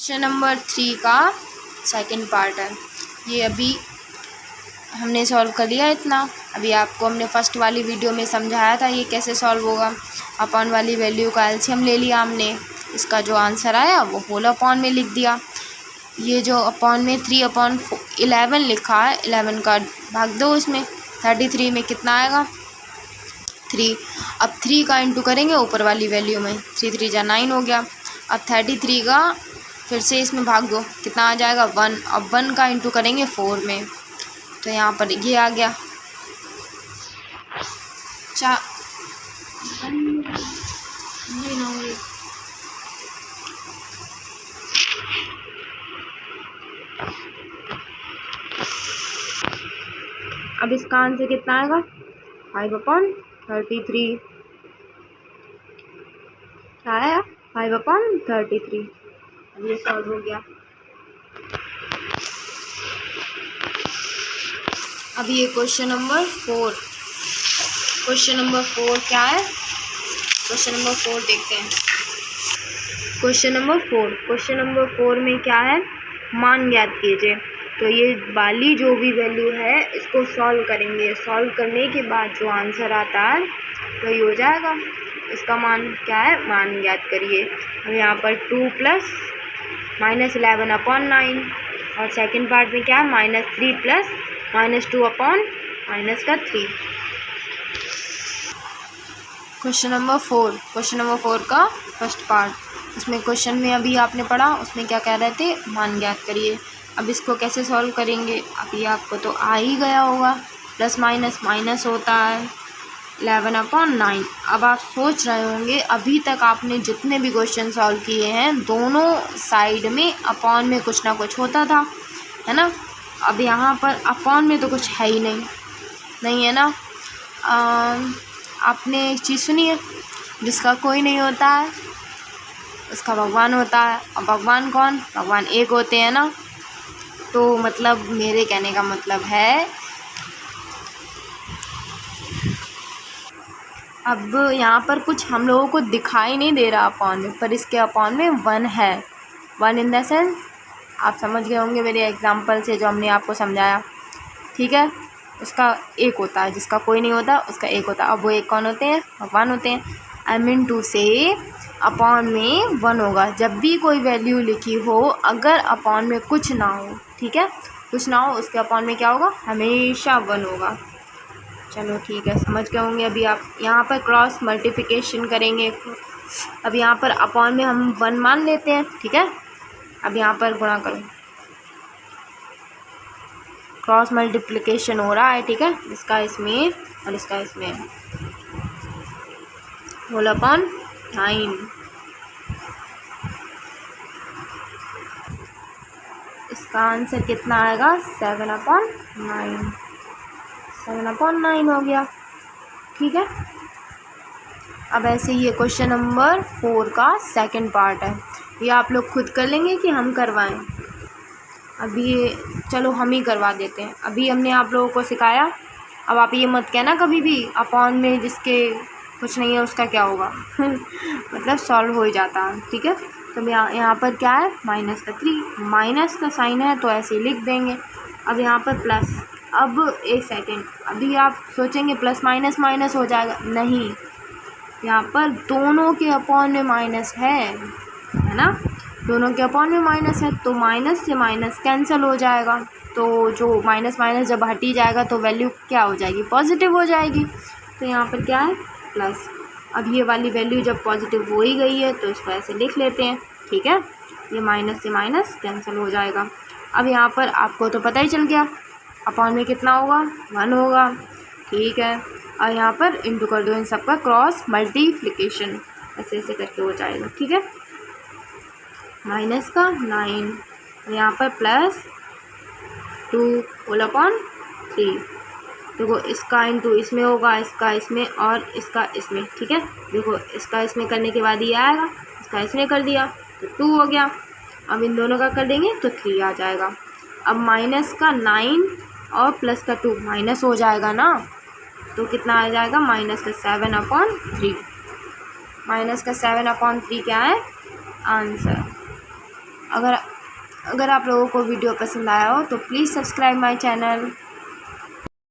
Question number 3 का second part है। ये अभी हमने सॉल्व कर लिया इतना। अभी आपको हमने फर्स्ट वाली वीडियो में समझाया था ये कैसे सॉल्व होगा। अपॉन वाली वैल्यू का एलसीएम ले लिया हमने, इसका जो आंसर आया वो होल अपॉन में लिख दिया। ये जो अपॉन में 3/11 लिखा है, 11 का भाग दो इसमें, 33 में कितना आएगा 3। अब 3 का इंटू करेंगे ऊपर वाली वैल्यू में, 3 3 जा 9 हो गया। अब 33 का फिर से इसमें भाग दो, कितना आ जाएगा 1। अब 1 का इंटू करेंगे 4 में, तो यहाँ पर ये आ गया अब इसका आंसर कितना आएगा 5/33। क्या आया 5/33। अब ये सॉल्व हो गया। अब ये क्वेश्चन नंबर 4। क्वेश्चन नंबर 4 क्या है, क्वेश्चन नंबर 4 देखते हैं। क्वेश्चन नंबर 4 में क्या है, मान ज्ञात कीजिए। तो ये वाली जो भी वैल्यू है इसको सॉल्व करेंगे। सॉल्व करने के बाद जो आंसर आता है वही हो जाएगा। इसका मान क्या है, मान ज्ञात करिए। अब यहाँ पर 2 प्लस -11/9 और सेकंड पार्ट में क्या है -3 प्लस -2/-3। क्वेश्चन नंबर 4 का फर्स्ट पार्ट। इसमें क्वेश्चन में अभी आपने पढ़ा, उसमें क्या कह रहे थे, मान ज्ञात करिए। अब इसको कैसे सॉल्व करेंगे, अभी आपको तो आ ही गया होगा। प्लस माइनस माइनस होता है 11/9। अब आप सोच रहे होंगे अभी तक आपने जितने भी क्वेश्चन सॉल्व किए हैं दोनों साइड में अपॉन में कुछ ना कुछ होता था, है ना। अब यहाँ पर अपॉन में तो कुछ है ही नहीं है ना। आपने एक चीज़ सुनी है, जिसका कोई नहीं होता है उसका भगवान होता है। अब भगवान कौन, भगवान एक होते हैं ना। तो मतलब मेरे कहने का मतलब है, अब यहाँ पर कुछ हम लोगों को दिखाई नहीं दे रहा अपॉन में, पर इसके अपॉन में 1 है। 1 इन द सेंस आप समझ गए होंगे मेरे एग्जाम्पल से जो हमने आपको समझाया, ठीक है। उसका एक होता है, जिसका कोई नहीं होता उसका एक होता है। अब वो एक कौन होते हैं, भगवान होते हैं। आई मीन टू से अपॉन में 1 होगा। जब भी कोई वैल्यू लिखी हो, अगर अपॉन में कुछ ना हो, ठीक है, कुछ ना हो, उसके अपॉन में क्या होगा, हमेशा 1 होगा। चलो ठीक है, समझ गए होंगे। अभी आप यहाँ पर क्रॉस मल्टीप्लिकेशन करेंगे। अब यहाँ पर अपॉन में हम 1 मान लेते हैं, ठीक है। अब यहाँ पर गुणा करो, क्रॉस मल्टीप्लिकेशन हो रहा है, ठीक है। इसका इसमें और इसका इसमें, होल अपॉन 9। इसका आंसर कितना आएगा 7/9। 7/9 हो गया, ठीक है। अब ऐसे ये क्वेश्चन नंबर 4 का सेकंड पार्ट है। ये आप लोग खुद कर लेंगे कि हम करवाएं। अभी ये चलो हम ही करवा देते हैं। अभी हमने आप लोगों को सिखाया। अब आप ये मत कहना कभी भी अपॉन में जिसके कुछ नहीं है उसका क्या होगा मतलब सॉल्व हो ही जाता है, ठीक है। तो यहाँ पर क्या है -3, माइनस का साइन है तो ऐसे ही लिख देंगे। अब यहाँ पर प्लस, अब एक सेकेंड, अभी आप सोचेंगे प्लस माइनस माइनस हो जाएगा, नहीं, यहाँ पर दोनों के अपॉन में माइनस है ना। दोनों के अपॉन में माइनस है तो माइनस से माइनस कैंसिल हो जाएगा। तो जो माइनस माइनस जब हट ही जाएगा तो वैल्यू क्या हो जाएगी, पॉजिटिव हो जाएगी। तो यहाँ पर क्या है प्लस। अब ये वाली वैल्यू जब पॉजिटिव हो ही गई है तो इसको ऐसे लिख लेते हैं, ठीक है। ये माइनस से माइनस कैंसिल हो जाएगा। अब यहाँ पर आपको तो पता ही चल गया अपॉन में कितना होगा, 1 होगा, ठीक है। और यहाँ पर इंटू कर दो इन सबका, क्रॉस मल्टीप्लिकेशन ऐसे ऐसे करके हो जाएगा, ठीक है। माइनस का 9, यहाँ पर प्लस 2 होल अपॉन 3। देखो इसका इंटू इसमें होगा, इसका इसमें और इसका इसमें, ठीक है। देखो इसका इसमें करने के बाद ये आएगा, इसका इसमें कर दिया तो 2 हो गया। अब इन दोनों का कर देंगे तो 3 आ जाएगा। अब माइनस का 9 और प्लस का 2 माइनस हो जाएगा ना, तो कितना आ जाएगा -7/3। -7/3 क्या है आंसर। अगर आप लोगों को वीडियो पसंद आया हो तो प्लीज़ सब्सक्राइब माय चैनल।